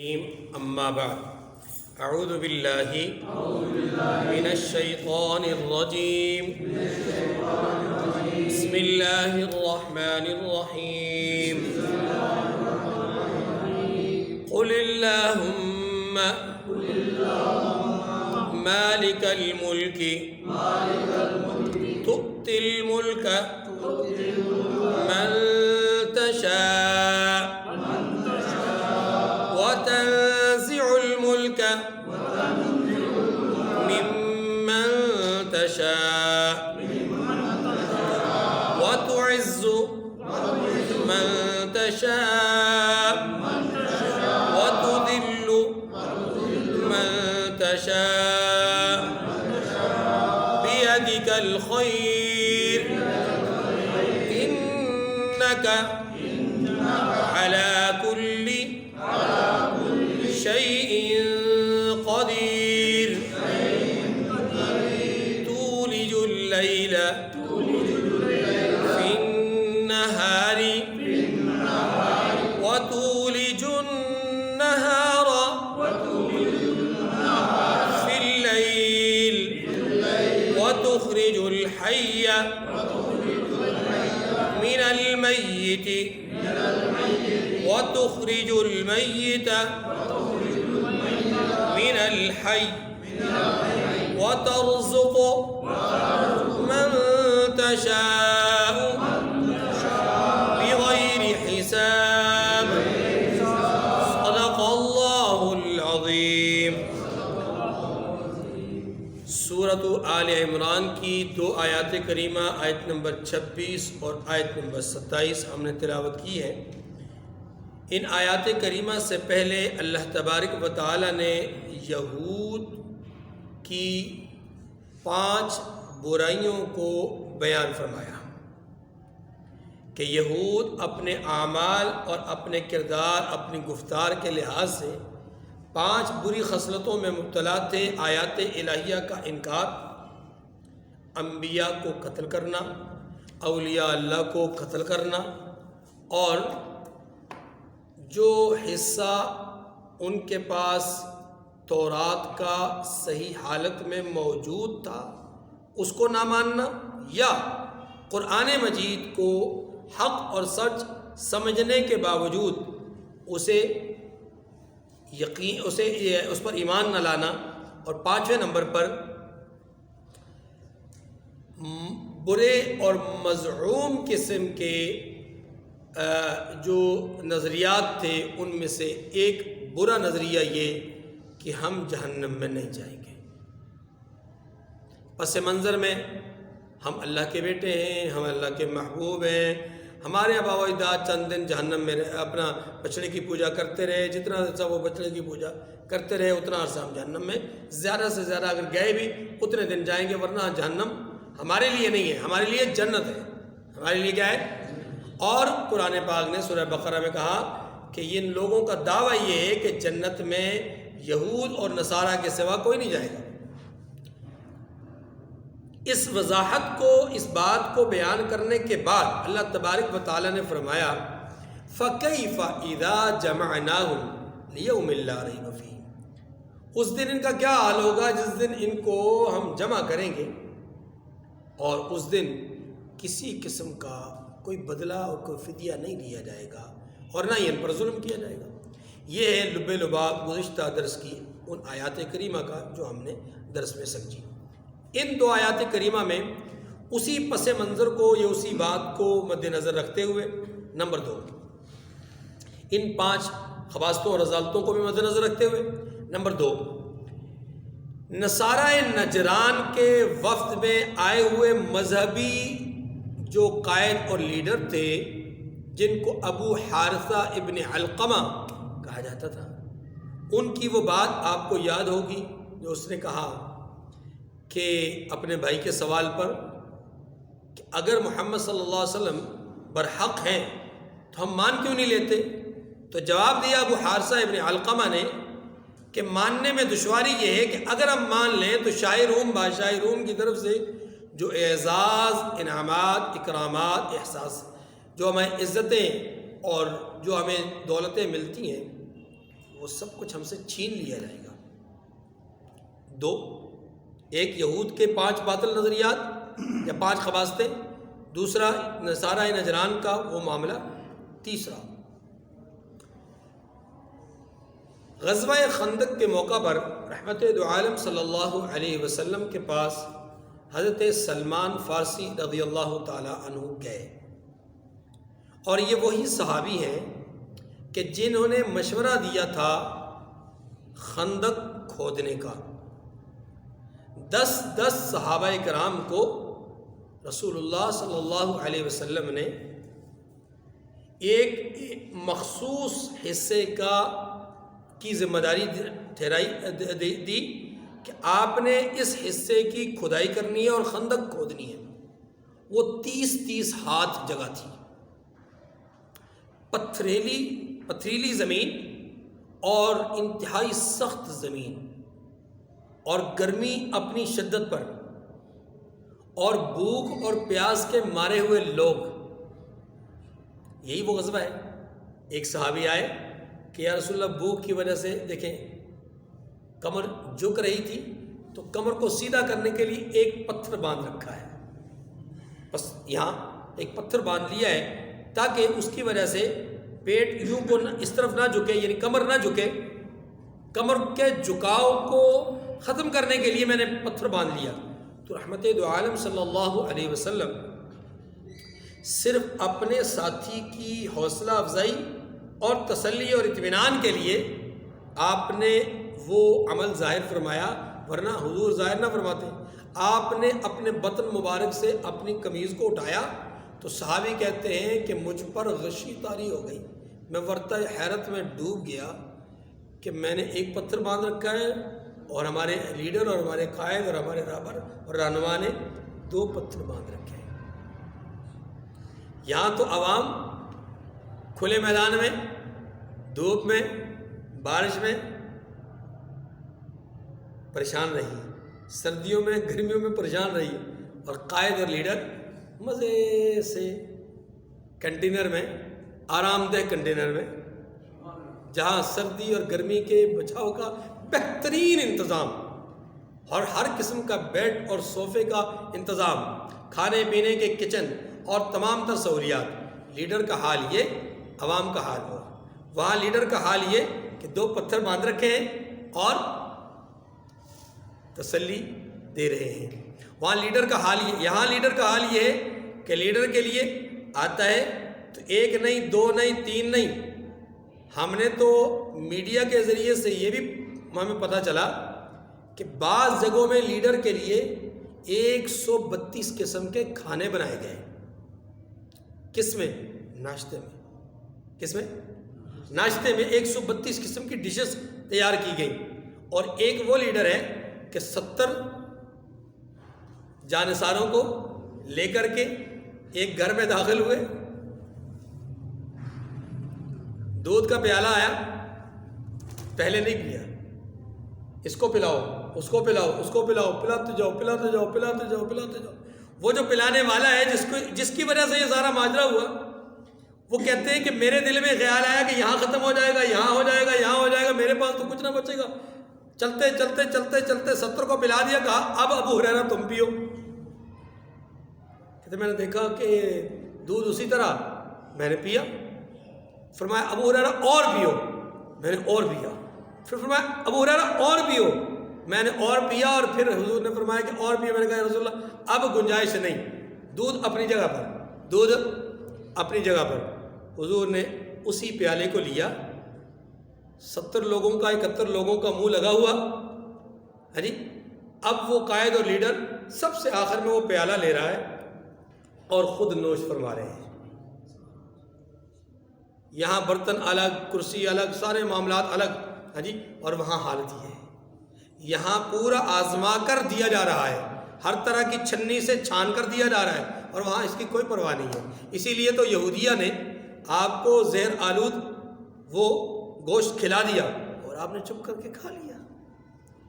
أما بعد أعوذ بالله من الشيطان الرجيم بسم الله الرحمن الرحيم قل اللهم مالك الملك تؤتي الملك من تشاء وتنزع الملك ممن تشاء وتعز من تشاء وتذل من تشاء بيدك الخير إنك على كل شيء قدير تولج الليل في النهار وتولج النهار في الليل وتخرج الحي من الميت وتخرج الميت من الحي وترزق من تشاء بغير حساب صدق اللہ العظیم۔ سورۃ آل عمران کی 2 آیات کریمہ آیت نمبر 26 اور آیت نمبر 27 ہم نے تلاوت کی ہے۔ ان آیات کریمہ سے پہلے اللہ تبارک و تعالی نے یہود کی 5 برائیوں کو بیان فرمایا کہ یہود اپنے اعمال اور اپنے کردار، اپنی گفتار کے لحاظ سے 5 بری خصلتوں میں مبتلا تھے۔ آیات الہیہ کا انکار، انبیاء کو قتل کرنا، اولیاء اللہ کو قتل کرنا، اور جو حصہ ان کے پاس تورات کا صحیح حالت میں موجود تھا اس کو نہ ماننا، یا قرآن مجید کو حق اور سچ سمجھنے کے باوجود اس پر ایمان نہ لانا، اور 5ویں نمبر پر برے اور مزعوم قسم کے جو نظریات تھے ان میں سے ایک برا نظریہ یہ کہ ہم جہنم میں نہیں جائیں گے۔ پس منظر میں ہم اللہ کے بیٹے ہیں، ہم اللہ کے محبوب ہیں، ہمارے آبا و اجداد چند دن جہنم میں اپنا بچڑے کی پوجا کرتے رہے، جتنا عرصہ وہ بچڑے کی پوجا کرتے رہے اتنا عرصہ ہم جہنم میں زیادہ سے زیادہ اگر گئے بھی اتنے دن جائیں گے، ورنہ جہنم ہمارے لیے نہیں ہے، ہمارے لیے جنت ہے۔ ہمارے لیے کیا ہے؟ اور قرآن پاک نے سورہ بقرہ میں کہا کہ ان لوگوں کا دعویٰ یہ ہے کہ جنت میں یہود اور نصارہ کے سوا کوئی نہیں جائے گا۔ اس وضاحت کو، اس بات کو بیان کرنے کے بعد اللہ تبارک و تعالی نے فرمایا فَكَيْفَ إِذَا جَمَعْنَاهُمْ لِيَوْمٍ لَا رَيْبَ فِيهِ، اس دن ان کا کیا حال ہوگا جس دن ان کو ہم جمع کریں گے اور اس دن کسی قسم کا کوئی بدلہ اور کوئی فدیہ نہیں لیا جائے گا اور نہ ہی ان پر ظلم کیا جائے گا۔ یہ ہے لب لباب گزشتہ درس کی ان آیات کریمہ کا جو ہم نے درس میں سمجھی۔ ان 2 آیات کریمہ میں اسی پس منظر کو یا اسی بات کو مد نظر رکھتے ہوئے، نمبر 2 ان 5 خباستوں اور رذالتوں کو بھی مد نظر رکھتے ہوئے، نمبر 2 نصارہ نجران کے وفد میں آئے ہوئے مذہبی جو قائد اور لیڈر تھے جن کو ابو حارثہ ابن علقمہ کہا جاتا تھا، ان کی وہ بات آپ کو یاد ہوگی جو اس نے کہا کہ اپنے بھائی کے سوال پر کہ اگر محمد صلی اللہ علیہ وسلم برحق ہیں تو ہم مان کیوں نہیں لیتے؟ تو جواب دیا ابو حارثہ ابن علقمہ نے کہ ماننے میں دشواری یہ ہے کہ اگر ہم مان لیں تو شاہ روم، بادشاہ روم کی طرف سے جو اعزاز، انعامات، اکرامات، احساس، جو ہمیں عزتیں اور جو ہمیں دولتیں ملتی ہیں وہ سب کچھ ہم سے چھین لیا جائے گا۔ دو، ایک یہود کے 5 باطل نظریات یا 5 خباستیں، دوسرا نصارہ نجران کا وہ معاملہ، تیسرا غزوہ خندق کے موقع پر رحمت دو عالم صلی اللہ علیہ وسلم کے پاس حضرت سلمان فارسی رضی اللہ تعالی عنہ گئے، اور یہ وہی صحابی ہیں کہ جنہوں نے مشورہ دیا تھا خندق کھودنے کا۔ 10 صحابہ کرام کو رسول اللہ صلی اللہ علیہ وسلم نے ایک مخصوص حصے کی ذمہ داری دی کہ آپ نے اس حصے کی کھدائی کرنی ہے اور خندق کھودنی ہے۔ وہ 30 ہاتھ جگہ تھی، پتھریلی زمین اور انتہائی سخت زمین، اور گرمی اپنی شدت پر، اور بھوک اور پیاس کے مارے ہوئے لوگ۔ یہی وہ غزوہ ہے۔ ایک صحابی آئے کہ یا رسول اللہ بھوک کی وجہ سے دیکھیں کمر جھک رہی تھی، تو کمر کو سیدھا کرنے کے لیے ایک پتھر باندھ رکھا ہے، بس یہاں ایک پتھر باندھ لیا ہے تاکہ اس کی وجہ سے پیٹ یوں کو اس طرف نہ جھکے، یعنی کمر نہ جھکے۔ کمر کے جھکاؤ کو ختم کرنے کے لیے میں نے پتھر باندھ لیا۔ تو رحمت دو عالم صلی اللہ علیہ وسلم صرف اپنے ساتھی کی حوصلہ افزائی اور تسلی اور اطمینان کے لیے آپ نے وہ عمل ظاہر فرمایا، ورنہ حضور ظاہر نہ فرماتے۔ آپ نے اپنے بطن مبارک سے اپنی قمیض کو اٹھایا تو صحابی کہتے ہیں کہ مجھ پر غشی طاری ہو گئی، میں ورطہ حیرت میں ڈوب گیا کہ میں نے ایک پتھر باندھ رکھا ہے اور ہمارے لیڈر اور ہمارے قائد اور ہمارے رہبر اور رہنما نے 2 پتھر باندھ رکھے ہیں۔ یہاں تو عوام کھلے میدان میں، دھوپ میں، بارش میں پریشان رہی، سردیوں میں گرمیوں میں پریشان رہی، اور قائد اور لیڈر مزے سے کنٹینر میں، آرام دہ کنٹینر میں، جہاں سردی اور گرمی کے بچاؤ کا بہترین انتظام، اور ہر قسم کا بیڈ اور صوفے کا انتظام، کھانے پینے کے کچن اور تمام تر سہولیات۔ لیڈر کا حال یہ، عوام کا حال ہوا۔ وہاں لیڈر کا حال یہ کہ 2 پتھر باندھ رکھے ہیں اور تسلی دے رہے ہیں۔ وہاں لیڈر کا حال یہ، یہاں لیڈر کا حال یہ ہے کہ لیڈر کے لیے آتا ہے تو 1 نہیں، 2 نہیں، 3 نہیں۔ ہم نے تو میڈیا کے ذریعے سے یہ بھی ہمیں پتہ چلا کہ بعض جگہوں میں لیڈر کے لیے 132 قسم کے کھانے بنائے گئے۔ کس میں؟ ناشتے میں۔ کس میں؟ ناشتے میں 132 قسم کی ڈشز تیار کی گئی، اور ایک وہ لیڈر ہے کہ 70 جانثاروں کو لے کر کے ایک گھر میں داخل ہوئے، دودھ کا پیالہ آیا، پہلے نہیں پیا، اس کو پلاؤ، اس کو پلاؤ، اس کو پلاؤ، پلاتے جاؤ، پلاتے جاؤ، پلاتے جاؤ، پلاتے جاؤ۔ وہ جو پلانے والا ہے جس کی وجہ سے یہ سارا ماجرا ہوا، وہ کہتے ہیں کہ میرے دل میں خیال آیا کہ یہاں ختم ہو جائے گا، یہاں ہو جائے گا، یہاں ہو جائے گا، میرے پاس تو کچھ نہ بچے گا۔ چلتے چلتے چلتے چلتے 70 کو پلا دیا، کہا اب ابو ہریرہ تم پیو۔ کہتے میں نے دیکھا کہ دودھ اسی طرح، میں نے پیا۔ فرمایا ابو ہریرہ اور پیو، میں نے اور پیا۔ پھر فرمایا ابو ہریرہ اور پیو، میں نے اور پیا، اور پھر حضور نے فرمایا کہ اور پیو۔ میں نے کہا یا رسول اللہ اب گنجائش نہیں، دودھ اپنی جگہ پر، دودھ اپنی جگہ پر۔ حضور نے اسی پیالے کو لیا، 70 لوگوں کا 71 لوگوں کا منہ لگا ہوا، ہاں جی۔ اب وہ قائد اور لیڈر سب سے آخر میں وہ پیالہ لے رہا ہے اور خود نوش فرما رہے ہیں۔ یہاں برتن الگ، کرسی الگ، سارے معاملات الگ، ہاں جی، اور وہاں حالت یہ ہے۔ یہاں پورا آزما کر دیا جا رہا ہے، ہر طرح کی چھنی سے چھان کر دیا جا رہا ہے، اور وہاں اس کی کوئی پرواہ نہیں ہے۔ اسی لیے تو یہودیہ نے آپ کو زہر آلود وہ گوشت کھلا دیا اور آپ نے چپ کر کے کھا لیا۔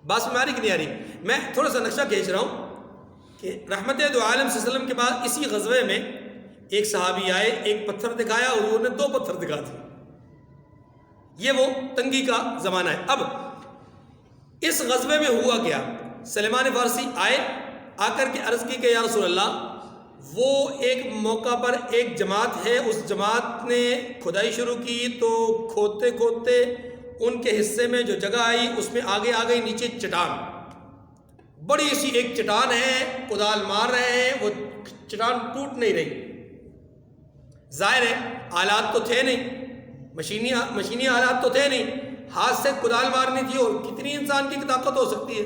بات میں آ رہی کہ نہیں آ رہی؟ میں تھوڑا سا نقشہ کھینچ رہا ہوں کہ رحمت دو عالم صلی اللہ علیہ وسلم کے بعد اسی غزوے میں ایک صحابی آئے، ایک پتھر دکھایا، حضور نے 2 پتھر دکھا دیے۔ یہ وہ تنگی کا زمانہ ہے۔ اب اس غزوے میں ہوا کیا، سلمان فارسی آئے، آ کر کے عرض کی کہ یا رسول اللہ، وہ ایک موقع پر ایک جماعت ہے، اس جماعت نے کھدائی شروع کی تو کھودتے کھودتے ان کے حصے میں جو جگہ آئی اس میں آگے آ گئی نیچے چٹان، بڑی سی ایک چٹان ہے، کدال مار رہے ہیں، وہ چٹان ٹوٹ نہیں رہی۔ ظاہر ہے آلات تو تھے نہیں، مشینی آلات تو تھے نہیں، ہاتھ سے کدال مارنی تھی، اور کتنی انسان کی طاقت ہو سکتی ہے۔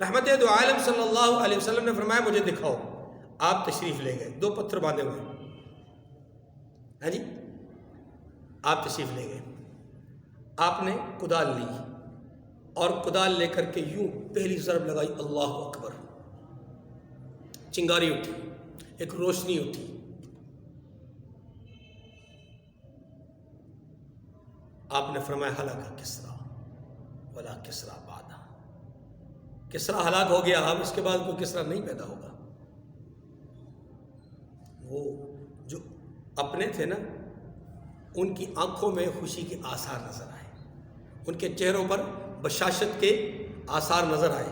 رحمت دو عالم صلی اللہ علیہ وسلم نے فرمایا مجھے دکھاؤ۔ آپ تشریف لے گئے، 2 پتھر باندھے ہوئے، ہاں جی، آپ تشریف لے گئے، آپ نے کدال لی اور کدال لے کر کے یوں پہلی ضرب لگائی، اللہ اکبر، چنگاری اٹھی، ایک روشنی اٹھی۔ آپ نے فرمایا ہلاکا کسرا ولا کسرا بعدا، کسرا ہلاک ہو گیا، اب اس کے بعد کوئی کسرا نہیں پیدا ہوگا۔ وہ جو اپنے تھے نا، ان کی آنکھوں میں خوشی کے آثار نظر آئے، ان کے چہروں پر بشاشت کے آثار نظر آئے،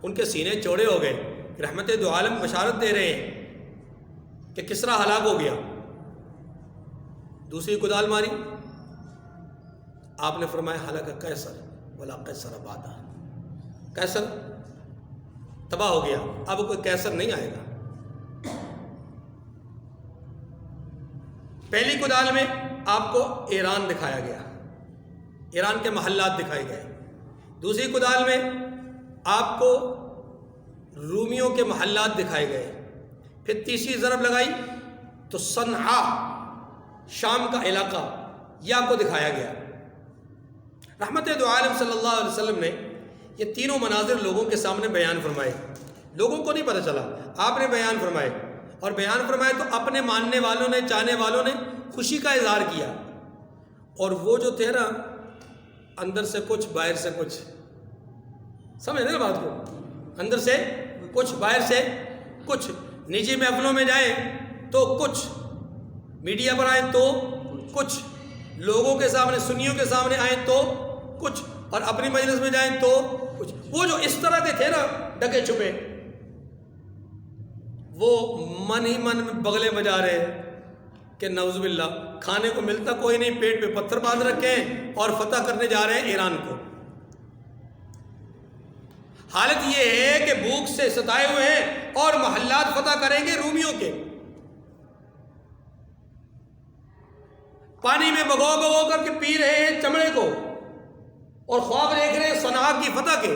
ان کے سینے چوڑے ہو گئے۔ رحمت دو عالم بشارت دے رہے ہیں کہ کسرا ہلاک ہو گیا۔ دوسری کدال ماری، آپ نے فرمایا ہلاکا قیصر ولا قیصر بعدا، قیصر تباہ ہو گیا، اب کوئی قیصر نہیں آئے گا۔ پہلی کدال میں آپ کو ایران دکھایا گیا، ایران کے محلات دکھائے گئے۔ دوسری کدال میں آپ کو رومیوں کے محلات دکھائے گئے۔ پھر تیسری ضرب لگائی تو صنعاء، شام کا علاقہ، یہ آپ کو دکھایا گیا۔ رحمت دو عالم صلی اللہ علیہ وسلم نے یہ تینوں مناظر لوگوں کے سامنے بیان فرمائے، لوگوں کو نہیں پتہ چلا، آپ نے بیان فرمائے، اور بیان فرمائے تو اپنے ماننے والوں نے، چاہنے والوں نے خوشی کا اظہار کیا، اور وہ جو تھے نا، اندر سے کچھ باہر سے کچھ، سمجھ رہے نا بات کو، اندر سے کچھ باہر سے کچھ، نجی محفلوں میں جائیں تو کچھ، میڈیا پر آئیں تو کچھ، لوگوں کے سامنے، سنیوں کے سامنے آئیں تو کچھ، اور اپنی مجلس میں جائیں تو کچھ۔ وہ جو اس طرح کے تھے نا ڈکے چھپے، وہ من ہی من میں بغلے بجا رہے کہ نعوذ باللہ، کھانے کو ملتا کوئی نہیں، پیٹ پہ پتھر باندھ رکھے ہیں اور فتح کرنے جا رہے ہیں ایران کو۔ حالت یہ ہے کہ بھوک سے ستائے ہوئے ہیں اور محلات فتح کریں گے رومیوں کے، پانی میں بھگو بھگو کر کے پی رہے ہیں چمڑے کو، اور خواب دیکھ رہے ہیں صنعاء کی فتح کے۔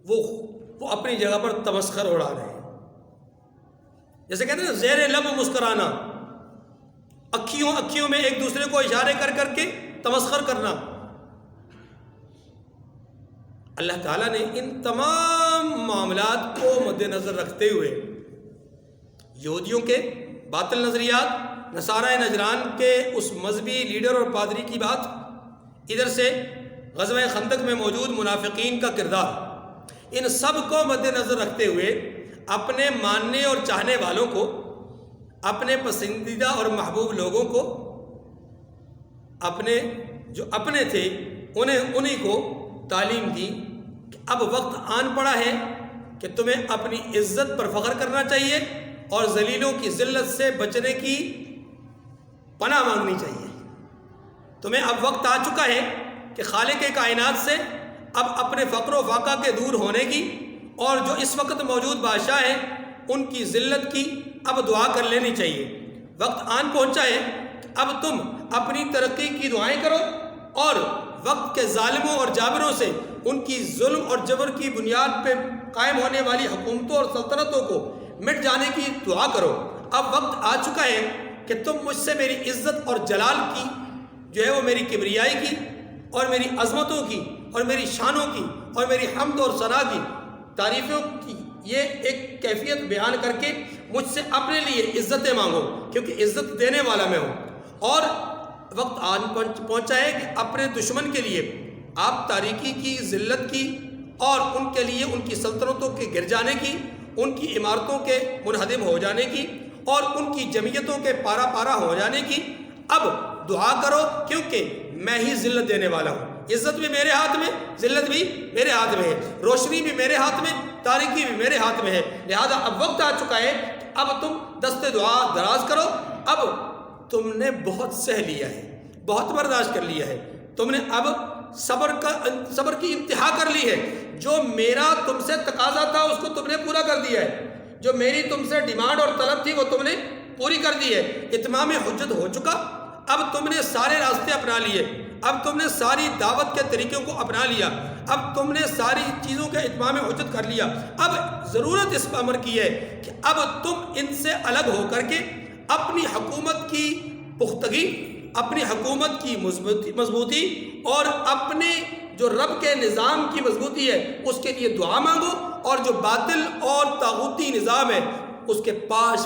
وہ اپنی جگہ پر تمسخر اڑا رہے ہیں، جیسے کہتے ہیں نا زیر لب مسکرانا، اکھیوں میں ایک دوسرے کو اشارے کر کر کے تمسخر کرنا۔ اللہ تعالیٰ نے ان تمام معاملات کو مد نظر رکھتے ہوئے یہودیوں کے باطل نظریات، نصارہ نجران کے اس مذہبی لیڈر اور پادری کی بات، ادھر سے غزوہ خندق میں موجود منافقین کا کردار، ان سب کو مد نظر رکھتے ہوئے اپنے ماننے اور چاہنے والوں کو، اپنے پسندیدہ اور محبوب لوگوں کو، اپنے جو اپنے تھے انہیں کو تعلیم دی کہ اب وقت آن پڑا ہے کہ تمہیں اپنی عزت پر فخر کرنا چاہیے اور ذلیلوں کی ذلت سے بچنے کی پناہ مانگنی چاہیے۔ تمہیں اب وقت آ چکا ہے کہ خالق کائنات سے اب اپنے فقر و فاقہ کے دور ہونے کی، اور جو اس وقت موجود بادشاہ ہیں ان کی ذلت کی اب دعا کر لینی چاہیے۔ وقت آن پہنچا ہے کہ اب تم اپنی ترقی کی دعائیں کرو اور وقت کے ظالموں اور جابروں سے، ان کی ظلم اور جبر کی بنیاد پہ قائم ہونے والی حکومتوں اور سلطنتوں کو مٹ جانے کی دعا کرو۔ اب وقت آ چکا ہے کہ تم مجھ سے میری عزت اور جلال کی جو ہے وہ میری کبریائی کی اور میری عظمتوں کی اور میری شانوں کی اور میری حمد اور ثنا کی تعریفوں کی یہ ایک کیفیت بیان کر کے مجھ سے اپنے لیے عزتیں مانگو، کیونکہ عزت دینے والا میں ہوں۔ اور وقت آن پہنچا ہے کہ اپنے دشمن کے لیے آپ تاریکی کی، ذلت کی، اور ان کے لیے ان کی سلطنتوں کے گر جانے کی، ان کی عمارتوں کے منہدم ہو جانے کی اور ان کی جمعیتوں کے پارا پارا ہو جانے کی اب دعا کرو، کیونکہ میں ہی ذلت دینے والا ہوں. عزت بھی میرے ہاتھ میں، ذلت بھی میرے ہاتھ میں ہے، روشنی بھی میرے ہاتھ میں، تاریکی بھی میرے ہاتھ میں ہے. لہذا اب وقت آ چکا ہے کہ اب تم دست دعا دراز کرو. اب تم نے بہت سہ لیا ہے، بہت برداشت کر لیا ہے، تم نے اب صبر کی انتہا کر لی ہے. جو میرا تم سے تقاضا تھا اس کو تم نے پورا کر دیا ہے، جو میری تم سے ڈیمانڈ اور طلب تھی وہ تم نے پوری کر دی ہے. اتمام حجت ہو چکا. اب تم نے سارے راستے اپنا لیے، اب تم نے ساری دعوت کے طریقوں کو اپنا لیا، اب تم نے ساری چیزوں کا اتمام حجت کر لیا. اب ضرورت اس امر کی ہے کہ اب تم ان سے الگ ہو کر کے اپنی حکومت کی پختگی، اپنی حکومت کی مضبوطی اور اپنے جو رب کے نظام کی مضبوطی ہے اس کے لیے دعا مانگو، اور جو باطل اور طاغوتی نظام ہے اس کے پاش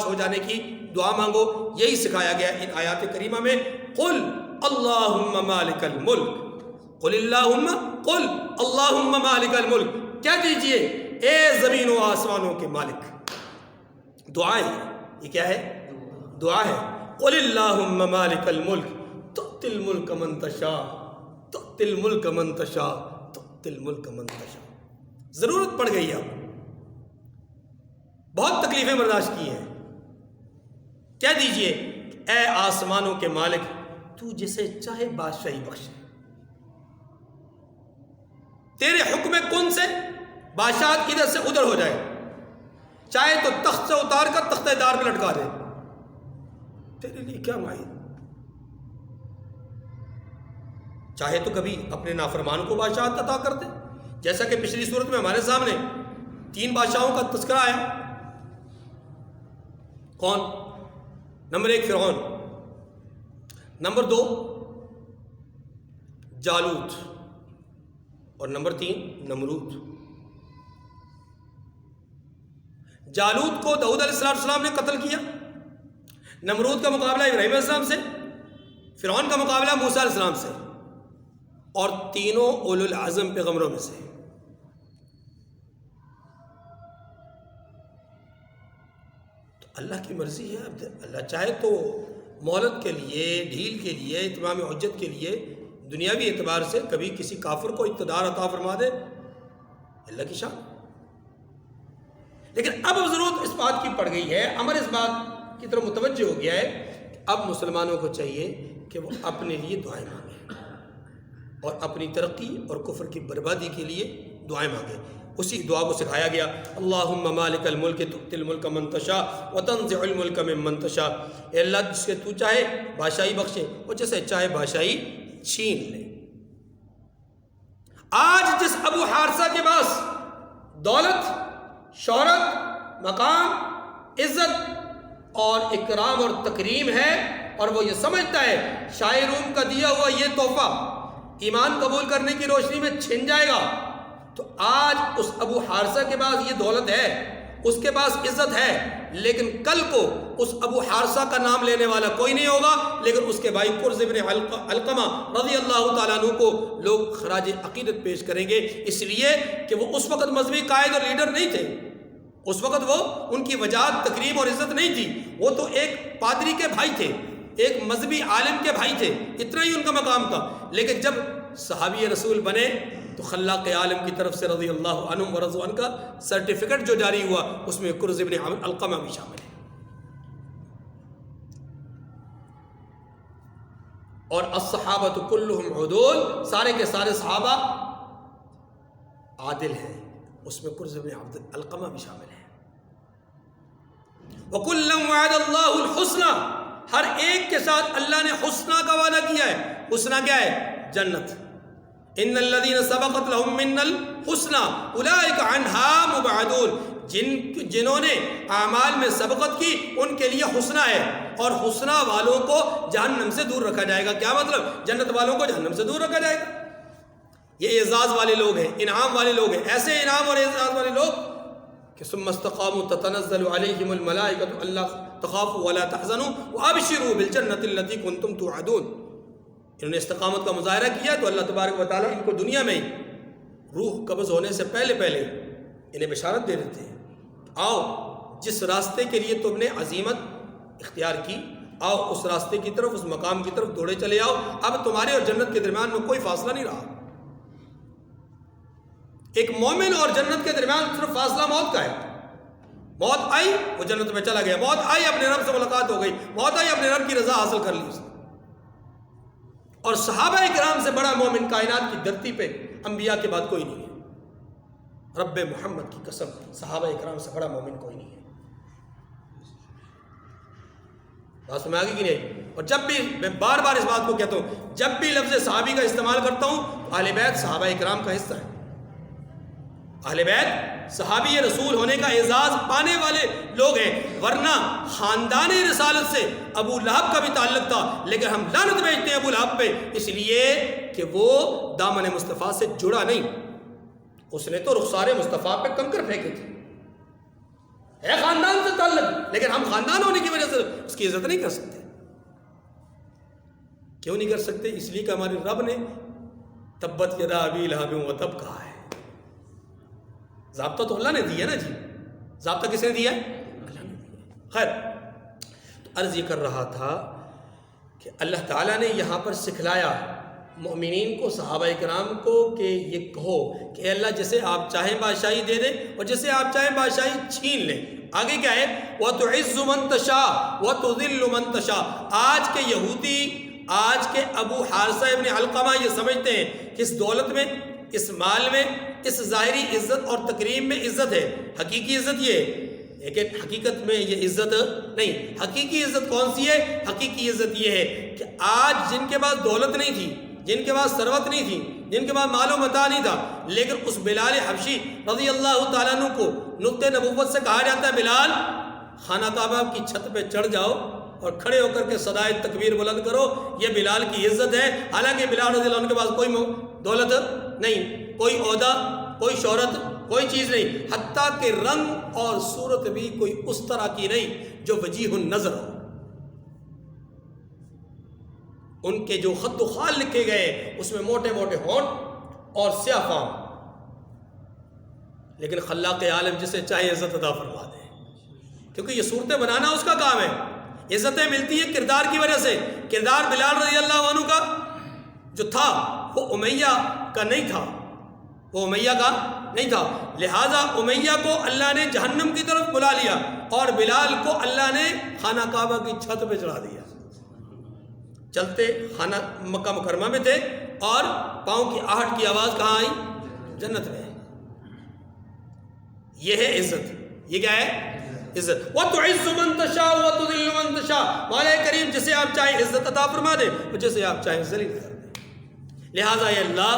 ہو جانے کی دعا مانگو. یہی سکھایا گیا ان آیات کریمہ میں. قل اللہم مالک الملک، قل اللہم مالک الملک، کیا دیجئے اے زمین و آسمانوں کے مالک. دعا ہے یہ، کیا ہے؟ دعا ہے. قل اللہم مالک الملک تؤتی الملک من تشاء، تؤتی الملک من تشاء، تؤتی الملک من تشاء. ضرورت پڑ گئی. اب بہت تکلیفیں برداشت کی ہیں. کیا دیجئے اے آسمانوں کے مالک، تو جسے چاہے بادشاہی بخشے. تیرے حکم کن سے بادشاہت ادھر سے ادھر ہو جائے، چاہے تو تخت سے اتار کر تختہ دار پہ لٹکا دے. تیرے لیے کیا معین. چاہے تو کبھی اپنے نافرمانوں کو بادشاہت عطا کر دے، جیسا کہ پچھلی صورت میں ہمارے سامنے 3 بادشاہوں کا تذکرہ آیا. کون؟ نمبر 1 فرعون، نمبر 2 جالوت، اور نمبر 3 نمرود. جالوت کو داؤد علیہ السلام نے قتل کیا، نمرود کا مقابلہ ابراہیم علیہ السلام سے، فرعون کا مقابلہ موسیٰ علیہ السلام سے، اور تینوں اولو العزم پیغمبروں میں سے. تو اللہ کی مرضی ہے. اب اللہ چاہے تو مہلت کے لیے، ڈھیل کے لیے، اتمام حجت کے لیے دنیاوی اعتبار سے کبھی کسی کافر کو اقتدار عطا فرما دے، اللہ کی شان. لیکن اب ضرورت اس بات کی پڑ گئی ہے، امر اس بات کی طرف متوجہ ہو گیا ہے کہ اب مسلمانوں کو چاہیے کہ وہ اپنے لیے دعائیں مانگیں اور اپنی ترقی اور کفر کی بربادی کے لیے دعائیں مانگیں. اسی دعا کو سکھایا گیا. اللہم مالک الملک تؤتی الملک من تشاء وتنزع الملک ممن تشاء. اے اللہ جس کے تو چاہے بادشاہی بخشے اور جسے چاہے بادشاہی چھین لے. آج جس ابو حارثہ کے پاس دولت، شہرت، مقام، عزت اور اکرام اور تکریم ہے، اور وہ یہ سمجھتا ہے شاہ روم کا دیا ہوا یہ تحفہ ایمان قبول کرنے کی روشنی میں چھن جائے گا، تو آج اس ابو حارثہ کے پاس یہ دولت ہے، اس کے پاس عزت ہے، لیکن کل کو اس ابو حارثہ کا نام لینے والا کوئی نہیں ہوگا، لیکن اس کے بھائی قرظ بن علقمہ رضی اللہ تعالیٰ عنہ کو لوگ خراج عقیدت پیش کریں گے، اس لیے کہ وہ اس وقت مذہبی قائد اور لیڈر نہیں تھے. اس وقت وہ ان کی وجاہت، تکریم اور عزت نہیں تھی. وہ تو ایک پادری کے بھائی تھے، ایک مذہبی عالم کے بھائی تھے، اتنا ہی ان کا مقام تھا. لیکن جب صحابی رسول بنے تو خلاق عالم کی طرف سے رضی اللہ عنہم ورضوا عنہ کا سرٹیفکیٹ جو جاری ہوا اس میں قرظ بن علقمہ بھی شامل ہے. اور الصحابۃ کلہم عدول، سارے کے سارے صحابہ عادل ہیں، اس میں قرظ بن علقمہ بھی شامل ہے. وَكُلًّا وَعَدَ اللَّهُ الْحُسْنَى، ہر ایک کے ساتھ اللہ نے حسنہ کا وعدہ کیا ہے. حسنہ کیا ہے؟ جنت. ان الذین سبقت لهم منا الحسنى اولئک عنها مبعدون، جنہوں نے اعمال میں سبقت کی ان کے لیے حسنہ ہے، اور حسنہ والوں کو جہنم سے دور رکھا جائے گا. کیا مطلب؟ جنت والوں کو جہنم سے دور رکھا جائے گا. یہ اعزاز والے لوگ ہیں، انعام والے لوگ ہیں، ایسے انعام اور اعزاز والے لوگ کہ ثم استقاموا تتنزل علیہم الملائکۃ الا تخافوا ولا تحزنوا وابشروا بالجنۃ التي كنتم توعدون. انہوں نے استقامت کا مظاہرہ کیا تو اللہ تبارک و تعالیٰ ان کو دنیا میں ہی روح قبض ہونے سے پہلے انہیں بشارت دے دیتے ہیں، آؤ جس راستے کے لیے تم نے عزیمت اختیار کی آؤ اس راستے کی طرف، اس مقام کی طرف دوڑے چلے آؤ، اب تمہارے اور جنت کے درمیان میں کوئی فاصلہ نہیں رہا۔ ایک مومن اور جنت کے درمیان صرف فاصلہ موت کا ہے۔ موت آئی وہ جنت میں چلا گیا، موت آئی اپنے رب سے ملاقات ہو گئی، موت آئی اپنے رب کی رضا حاصل کر لی اس نے۔ اور صحابہ کرام سے بڑا مومن کائنات کی دھرتی پہ انبیاء کے بعد کوئی نہیں ہے۔ رب محمد کی قسم، صحابہ کرام سے بڑا مومن کوئی نہیں ہے۔ بات سمجھ آگے کہ نہیں؟ اور جب بھی میں بار بار اس بات کو کہتا ہوں، جب بھی لفظ صحابی کا استعمال کرتا ہوں، اہل بیت صحابہ کرام کا حصہ ہے۔ اہل بیت صحابی رسول ہونے کا اعزاز پانے والے لوگ ہیں، ورنہ خاندان رسالت سے ابو لہب کا بھی تعلق تھا، لیکن ہم لعنت بھیجتے ہیں ابو لہب پہ اس لیے کہ وہ دامن مصطفیٰ سے جڑا نہیں، اس نے تو رخسار مصطفیٰ پہ کنکر پھینکے تھے، ہے خاندان سے تعلق، لیکن ہم خاندان ہونے کی وجہ سے اس کی عزت نہیں کر سکتے۔ کیوں نہیں کر سکتے؟ اس لیے کہ ہمارے رب نے تبت یدا ابی لہب وتب کہا ہے۔ ضابطہ تو اللہ نے دیا نا جی، ضابطہ کس نے دیا ہے؟ اللہ نے دیا۔ خیر، تو عرض یہ کر رہا تھا کہ اللہ تعالیٰ نے یہاں پر سکھلایا مومنین کو، صحابہ کرام کو، کہ یہ کہو کہ اللہ جسے آپ چاہیں بادشاہی دے دیں اور جسے آپ چاہیں بادشاہی چھین لیں۔ آگے کیا ہے؟ وَتُعِزُّ مَن تَشَاءُ وَتُذِلُّ مَن تَشَاءُ۔ آج کے یہودی، آج کے ابو حارثہ ابن علقمہ یہ سمجھتے ہیں کہ اس دولت میں، اس مال میں، اس ظاہری عزت اور تکریم میں عزت ہے، حقیقی عزت یہ ہے، لیکن حقیقت میں یہ عزت نہیں۔ حقیقی عزت کون سی ہے؟ حقیقی عزت یہ ہے کہ آج جن کے پاس دولت نہیں تھی، جن کے پاس ثروت نہیں تھی، جن کے پاس مال و متاع نہیں تھا، لیکن اس بلال حبشی رضی اللہ تعالیٰ عنہ کو نقطۂ نبوت سے کہا جاتا ہے بلال خانہ کعبہ کی چھت پہ چڑھ جاؤ اور کھڑے ہو کر کے صدائے تکبیر بلند کرو، یہ بلال کی عزت ہے۔ حالانکہ بلال رضی اللہ عنہ کے پاس کوئی دولت نہیں، کوئی عہدہ، کوئی شہرت، کوئی چیز نہیں، حتیٰ کہ رنگ اور صورت بھی کوئی اس طرح کی نہیں جو وجیہ النظر ہو۔ ان کے جو خط و خال لکھے گئے اس میں موٹے موٹے ہونٹ اور سیاہ فام، لیکن خلاق عالم جسے چاہے عزت عطا فرما دے، کیونکہ یہ صورتیں بنانا اس کا کام ہے۔ عزتیں ملتی ہیں کردار کی وجہ سے۔ کردار بلال رضی اللہ عنہ کا جو تھا وہ امیہ کا نہیں تھا، وہ امیہ کا نہیں تھا، لہٰذا امیہ کو اللہ نے جہنم کی طرف بلا لیا اور بلال کو اللہ نے خانہ کعبہ کی چھت پہ چڑھا دیا۔ چلتے خانہ مکہ مکرمہ میں تھے اور پاؤں کی آہٹ کی آواز کہاں آئی؟ جنت میں۔ یہ ہے عزت۔ یہ کیا ہے؟ عزت۔ وَتُعِزُّ مَن تَشَاءُ وَتُذِلُّ مَن تَشَاءُ۔ مولا کریم جسے آپ چاہیں عزت عطا فرما دے اور جسے آپ چاہیں ذلیل کر دے۔ لہٰذا اے اللہ،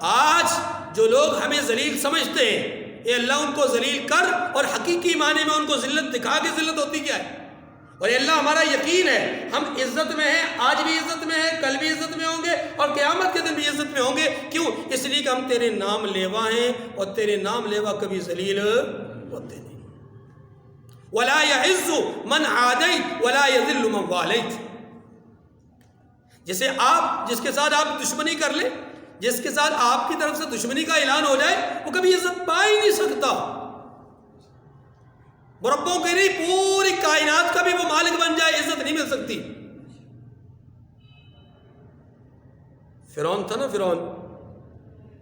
آج جو لوگ ہمیں ذلیل سمجھتے ہیں، اے اللہ ان کو ذلیل کر، اور حقیقی معنی میں ان کو ذلت دکھا کے ذلت ہوتی کیا ہے۔ اور اے اللہ ہمارا یقین ہے ہم عزت میں ہیں، آج بھی عزت میں ہیں، کل بھی عزت میں ہوں گے اور قیامت کے دن بھی عزت میں ہوں گے۔ کیوں؟ اس لیے کہ ہم تیرے نام لیوا ہیں اور تیرے نام لیوا کبھی ذلیل ہوتے نہیں۔ وَلَا يَعِزُّ مَنْ عَادَيْتَ وَلَا يَذِلُّ مَنْ وَالَيْتَ۔ جس کے ساتھ آپ دشمنی کر لیں، جس کے ساتھ آپ کی طرف سے دشمنی کا اعلان ہو جائے، وہ کبھی عزت پا ہی نہیں سکتا۔ مربوں کے نہیں، پوری کائنات کا بھی وہ مالک بن جائے، عزت نہیں مل سکتی۔ فرعون تھا نا، فرعون،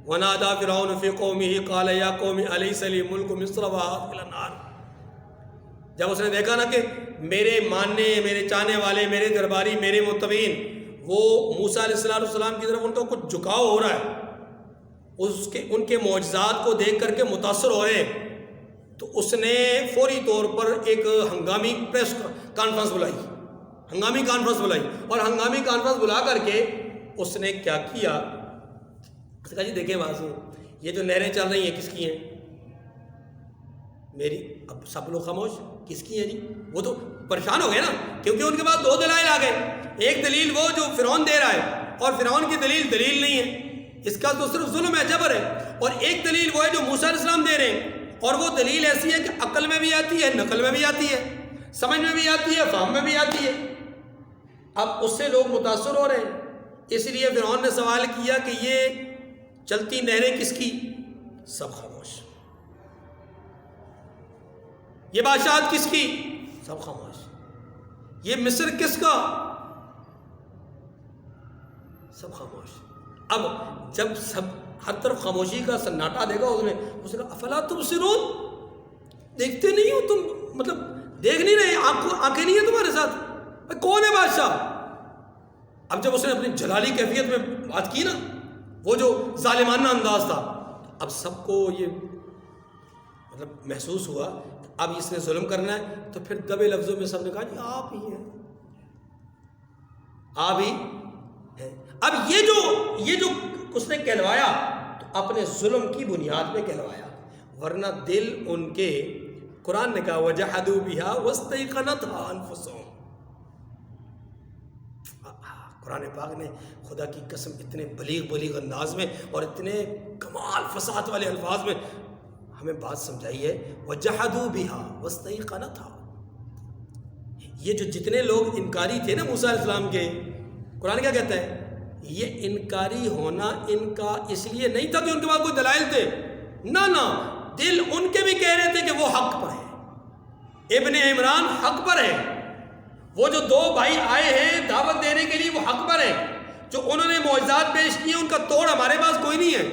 وَنَادَى فِرْعَوْنُ فِي قَوْمِهِ قَالَ يَا قَوْمِ أَلَيْسَ لِي مُلْكُ مِصْرَ وَهَٰذِهِ الْأَنْهَارُ۔ جب اس نے دیکھا نا کہ میرے ماننے، میرے چاہنے والے، میرے درباری، میرے متبعین، وہ موسیٰ علیہ السلام کی طرف ان کا کچھ جھکاؤ ہو رہا ہے، ان کے معجزات کو دیکھ کر کے متاثر ہو رہے ہیں، تو اس نے فوری طور پر ایک ہنگامی پریس کانفرنس بلائی، ہنگامی کانفرنس بلائی، اور ہنگامی کانفرنس بلا کر کے اس نے کیا کیا؟ اس نے کہا جی دیکھیں وہاں سے یہ جو نہریں چل رہی ہیں کس کی ہیں؟ میری۔ اب سب لوگ خاموش، کس کی ہیں جی؟ وہ تو پریشان ہو گئے نا، کیونکہ ان کے پاس دو دلائل آ گئے۔ ایک دلیل وہ جو فرعون دے رہا ہے، اور فرعون کی دلیل دلیل نہیں ہے، اس کا تو صرف ظلم ہے، جبر ہے۔ اور ایک دلیل وہ ہے جو موسیٰ علیہ السلام دے رہے ہیں، اور وہ دلیل ایسی ہے کہ عقل میں بھی آتی ہے، نقل میں بھی آتی ہے، سمجھ میں بھی آتی ہے، فہم میں بھی آتی ہے۔ اب اس سے لوگ متاثر ہو رہے ہیں، اس لیے فرعون نے سوال کیا کہ یہ چلتی نہریں کس کی؟ سب خاموش۔ یہ بادشاہت کس کی؟ سب خاموش۔ یہ مصر کس کا؟ سب خاموش. اب جب سب ہر طرف خاموشی کا سناٹا دے گا اس نے کہا افلا تبصرون، دیکھتے نہیں ہو تم، مطلب دیکھ نہیں رہے، آنکھیں نہیں ہیں تمہارے ساتھ، کون ہے بادشاہ؟ اب جب اس نے اپنی جلالی کیفیت میں بات کی نا، وہ جو ظالمانہ انداز تھا، اب سب کو یہ مطلب محسوس ہوا کہ اب اس نے ظلم کرنا ہے، تو پھر دبے لفظوں میں سب نے کہا جی آپ ہی ہیں، آپ ہی ہیں. اب یہ جو اس نے کہلوایا تو اپنے ظلم کی بنیاد پہ کہلوایا، ورنہ دل ان کے، قرآن نے کہا وَجَحَدُوا بِهَا وَاسْتَيْقَنَتْهَا أَنفُسُهُمْ. قرآن پاک نے خدا کی قسم اتنے بلیغ انداز میں اور اتنے کمال فصاحت والے الفاظ میں ہمیں بات سمجھائی ہے. وَجَحَدُوا بِهَا وَاسْتَيْقَنَتْهَا. یہ جو جتنے لوگ انکاری تھے نا موسیٰ علیہ السلام کے، قرآن کیا کہتا ہے؟ یہ انکاری ہونا ان کا اس لیے نہیں تھا کہ ان کے پاس کوئی دلائل تھے، نہ، دل ان کے بھی کہہ رہے تھے کہ وہ حق پر ہے، ابن عمران حق پر ہے، وہ جو دو بھائی آئے ہیں دعوت دینے کے لیے وہ حق پر ہیں، جو انہوں نے معجزات پیش کیے ان کا توڑ ہمارے پاس کوئی نہیں ہے.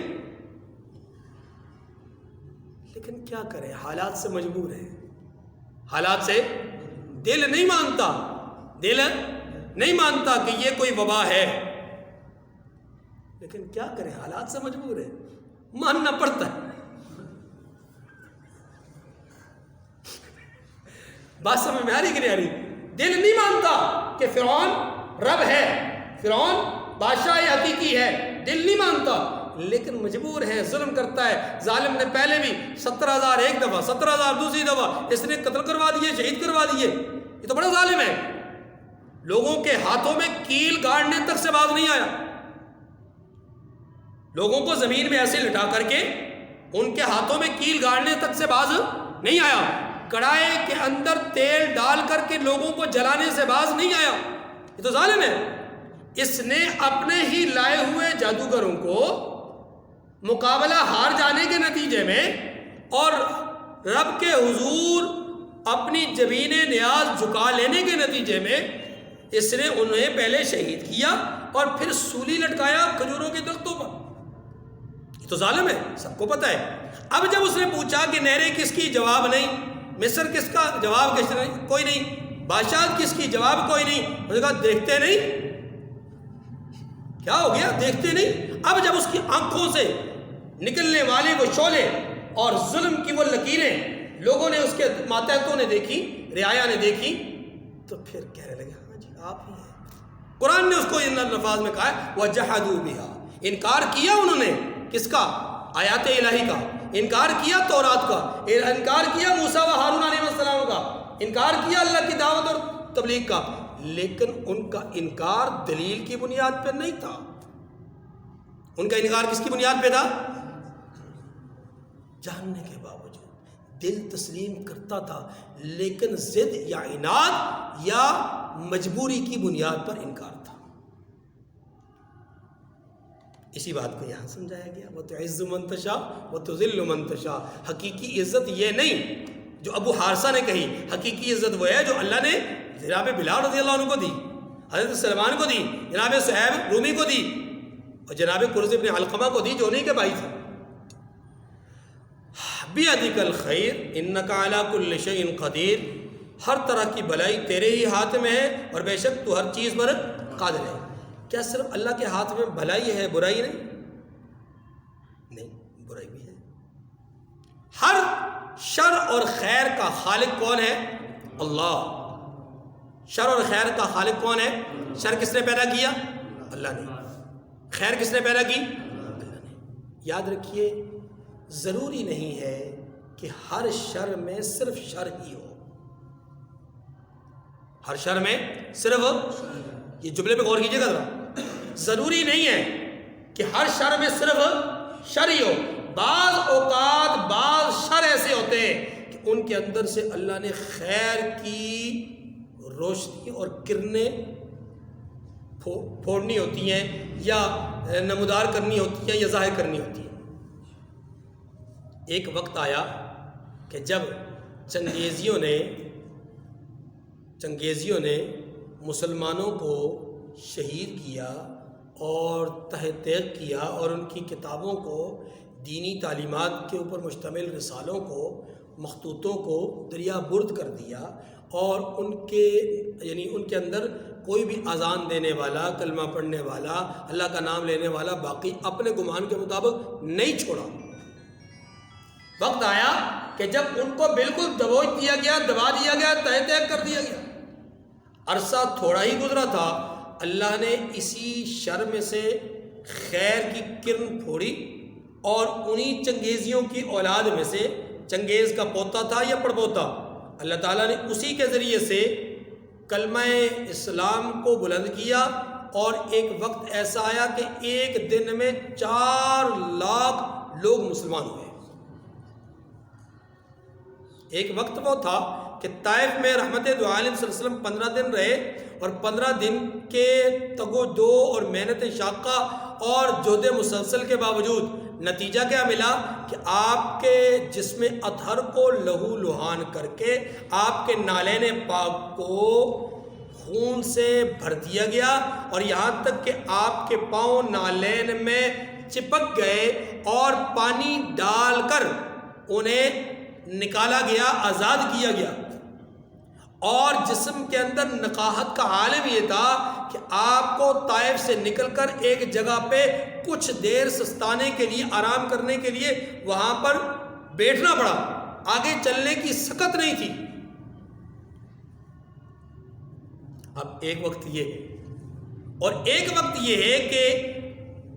لیکن کیا کریں، حالات سے مجبور ہیں، حالات سے دل نہیں مانتا کہ یہ کوئی وبا ہے، لیکن کیا کریں، حالات سے مجبور ہے، ماننا پڑتا ہے. بات سمجھ میں آ رہی کہ نہیں آ رہی؟ دل نہیں مانتا کہ فرعون رب ہے، فرعون بادشاہ حقیقی ہے، دل نہیں مانتا، لیکن مجبور ہے، ظلم کرتا ہے. ظالم نے پہلے بھی 17,000 ایک دفعہ، 17,000 دوسری دفعہ، اس نے قتل کروا دیے، شہید کروا دیے. یہ تو بڑا ظالم ہے. لوگوں کے ہاتھوں میں کیل گاڑنے تک سے باز نہیں آیا، لوگوں کو زمین میں ایسے لٹا کر کے ان کے ہاتھوں میں کیل گاڑنے تک سے باز نہیں آیا، کڑھائی کے اندر تیل ڈال کر کے لوگوں کو جلانے سے باز نہیں آیا. یہ تو ظالم ہے. اس نے اپنے ہی لائے ہوئے جادوگروں کو مقابلہ ہار جانے کے نتیجے میں اور رب کے حضور اپنی جبین نیاز جھکا لینے کے نتیجے میں اس نے انہیں پہلے شہید کیا اور پھر سولی لٹکایا کھجوروں کے درختوں پر. یہ تو ظالم ہے، سب کو پتہ ہے. اب جب اس نے پوچھا کہ نہریں کس کی، جواب نہیں. مصر کس کا، جواب کس نے، کوئی نہیں. بادشاہ کس کی، جواب کوئی نہیں. اس نے کہا دیکھتے نہیں، کیا ہو گیا، دیکھتے نہیں. اب جب اس کی آنکھوں سے نکلنے والے وہ شعلے اور ظلم کی وہ لکیریں لوگوں نے، اس کے ماتحتوں نے دیکھی، رعایا نے دیکھی، تو پھر کہنے لگے ہاں جی آپ ہی ہیں. قرآن نے اس کو ان الفاظ میں کہا ہے وَجَحَدُوا بِهَا. انکار کیا انہوں نے کس کا؟ آیات الہی کا. انکار کیا تورات کا، انکار کیا موسیٰ و ہارون علیہ السلام کا، انکار کیا اللہ کی دعوت اور تبلیغ کا، لیکن ان کا انکار دلیل کی بنیاد پر نہیں تھا. ان کا انکار کس کی بنیاد پہ تھا؟ جاننے کے باوجود دل تسلیم کرتا تھا، لیکن ضد یا عناد یا مجبوری کی بنیاد پر انکار تھا. اسی بات کو یہاں سمجھایا گیا وَتُعِزُّ مَن تَشَاءُ وَتُذِلُّ مَن تَشَاءُ. حقیقی عزت یہ نہیں جو ابو حارثہ نے کہی، حقیقی عزت وہ ہے جو اللہ نے جناب بلال رضی اللہ عنہ کو دی، حضرت سلمان کو دی، جناب صہیب رومی کو دی، اور جناب قرظ بن علقمہ کو دی جو انہی کے بھائی تھے. بِيَدِكَ الْخَيْرُ إِنَّكَ عَلَى كُلِّ شَيْءٍ قَدِيرٌ. ہر طرح کی بھلائی تیرے ہی ہاتھ میں ہے اور بے شک تو ہر چیز پر قادر ہے. کیا صرف اللہ کے ہاتھ میں بھلائی ہے، برائی نہیں، برائی بھی ہے. ہر شر اور خیر کا خالق کون ہے؟ اللہ. شر اور خیر کا خالق کون ہے؟ شر کس نے پیدا کیا؟ اللہ نے. خیر کس نے پیدا کی؟ اللہ نے. یاد رکھیے ضروری نہیں ہے کہ ہر شر میں صرف شر ہی ہو. ہر شر میں صرف، یہ جملے پہ غور کیجیے گا ذرا، ضروری نہیں ہے کہ ہر شر میں صرف شر ہی ہو. بعض اوقات بعض شر ایسے ہوتے ہیں کہ ان کے اندر سے اللہ نے خیر کی روشنی اور کرنیں پھوڑنی ہوتی ہیں یا نمودار کرنی ہوتی ہیں یا ظاہر کرنی ہوتی ہیں. ایک وقت آیا کہ جب چنگیزیوں نے چنگیزیوں نے مسلمانوں کو شہید کیا اور تہ تیغ کیا اور ان کی کتابوں کو، دینی تعلیمات کے اوپر مشتمل رسالوں کو، مخطوطوں کو دریا برد کر دیا، اور ان کے اندر کوئی بھی اذان دینے والا، کلمہ پڑھنے والا، اللہ کا نام لینے والا باقی اپنے گمان کے مطابق نہیں چھوڑا۔ وقت آیا کہ جب ان کو بالکل دبوچ دیا گیا، دبا دیا گیا، تہ تیغ کر دیا گیا۔ عرصہ تھوڑا ہی گزرا تھا، اللہ نے اسی شر میں سے خیر کی کرن پھوڑی، اور انہی چنگیزیوں کی اولاد میں سے، چنگیز کا پوتا تھا یا پڑپوتا، اللہ تعالیٰ نے اسی کے ذریعے سے کلمہ اسلام کو بلند کیا، اور ایک وقت ایسا آیا کہ ایک دن میں 4 لاکھ لوگ مسلمان ہوئے۔ ایک وقت وہ تھا کہ طائف میں رحمت دو عالم صلی اللہ علیہ وسلم 15 دن رہے، اور 15 دن کے تگ و دو اور محنت شاقہ اور جہد مسلسل کے باوجود نتیجہ کیا ملا کہ آپ کے جسم اطہر کو لہو لہان کر کے آپ کے نالین پاک کو خون سے بھر دیا گیا، اور یہاں تک کہ آپ کے پاؤں نالین میں چپک گئے، اور پانی ڈال کر انہیں نکالا گیا، آزاد کیا گیا۔ اور جسم کے اندر نقاہت کا عالم یہ تھا کہ آپ کو طائف سے نکل کر ایک جگہ پہ کچھ دیر سستانے کے لیے، آرام کرنے کے لیے وہاں پر بیٹھنا پڑا، آگے چلنے کی سکت نہیں تھی۔ اب ایک وقت یہ ہے، اور ایک وقت یہ ہے کہ